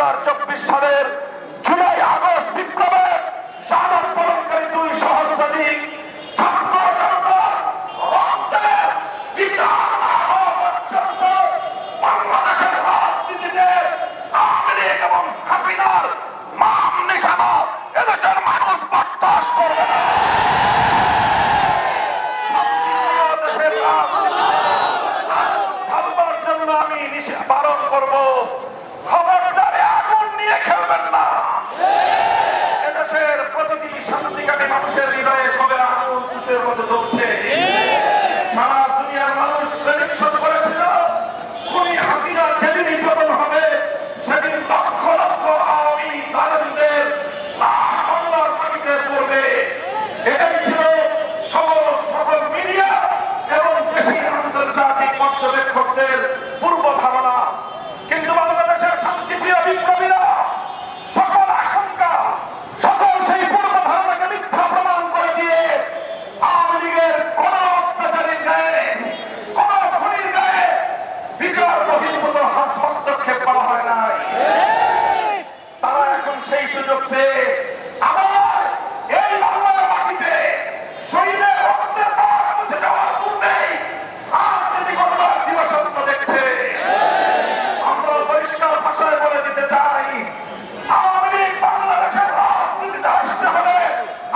2024 সালের July August বিপ্লবে শাহাদাত বরণকারী 2 সহস্রাধিক ছাত্র জনতা রক্তের বিচার না হওয়া পর্যন্ত বাংলাদেশের রাজনীতিতে আওয়ামী লীগ এবং হাসিনার মান নিশানা এদেশের মানুষ বরদাস্ত করবে না। থাকবার জন্য আমি বারণ করব, খবরদারে আগুন নিয়ে খেলবেন না। এদেশের প্রতিটি শান্তিকামী মানুষের হৃদয়ে সবে আগুন তুষের মতো জ্বলছে। সারা দুনিয়ার মানুষ প্রেডিকশন করেছিল খুনি হাসিনার যেদিনই পতন হবে সেদিন লক্ষ লক্ষ আওয়ামী জালেমদের লাশ বাংলার মাটিতে পড়বে। এটাই ছিল সকল মিডিয়া এবং দেশি আন্তর্জাতিক পর্যবেক্ষকদের পূর্ব ধারণা। কিন্তু বাংলাদেশের শান্তিপ্রিয় বিপ্লবীরা সকল আশঙ্কা, সকল সেই পূর্ব ধারণাকে মিথ্যা প্রমাণ করে দিয়ে আওয়ামী লীগের কোন অত্যাচারীর গায়ে, কোন খুনির গায়ে বিচার বহির্ভূত হস্তক্ষেপ করা হয় নাই। তারা এখন সেই সুযোগ পেয়ে আবার এই বাংলার মাটিতে শহীদের রক্তের দাগ মুছে যাওয়ার পূর্বেই রাজনীতি করবার দিবসত্ব দেখছে। আমরা পরিষ্কার ভাষায় বলে দিতে চাই, আওয়ামী লীগ বাংলাদেশের রাজনীতিতে আসতে হলে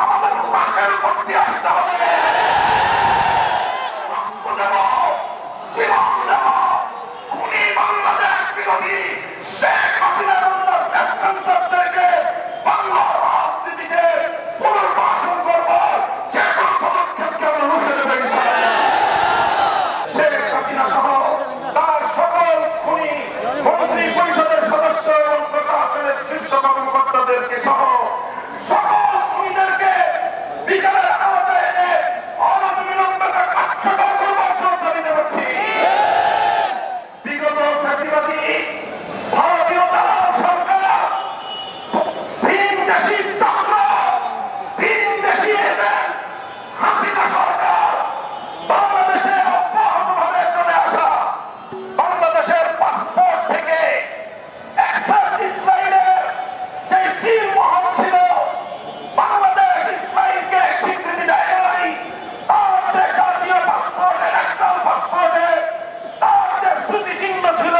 আমাদের পাশের ভর্তি আসতে হবে। রক্ত দেব, জীবন দেব, খুনি বাংলাদেশ বিরোধী শেখ হাসিনার ব্যাটসম্যানদেরকে বাংলার রাজনীতিতে পুনর্বাসন করব। যে কোনো পদক্ষেপকে আমরা রুখে দেব ইনশাআল্লাহ। শেখ হাসিনা সহ তার সকল খুনি মন্ত্রী পরিষদের সদস্য এবং প্রশাসনের শীর্ষ কর্মকর্তাদেরকে সহ সকল খুনিদেরকে বিচারের আওতায় এনে অনতিবিলম্বে কার্যকর করবার জন্য দাবি জানাচ্ছি। বিগত ফ্যাসিবাদী ভারতীয় দালাল সরকার, ভিনদেশী চক্র, ভিনদেশী এজেন্ট হাসিনা সরকার বাংলাদেশে অব্যাহতভাবে চলে আসা বাংলাদেশের পাসপোর্ট থেকে ইসরায়েলের যে সিল মোহর ছিল, বাংলাদেশ ইসরায়েলকে স্বীকৃতি দেয় নাই। তার যে জাতীয় পাসপোর্টে, ন্যাশনাল পাসপোর্টে তার যে স্মৃতিচিহ্ন ছিল,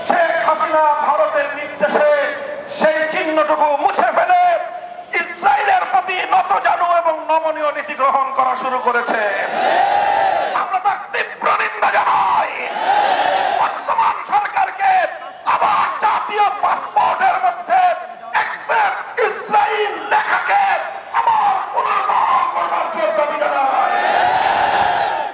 শেখ হাসিনা ভারতের নির্দেশে সেই চিহ্নটুকু মুছে ফেলে ইসরায়েলের প্রতি নতজানু এবং নমনীয় নীতি গ্রহণ করা শুরু করেছে।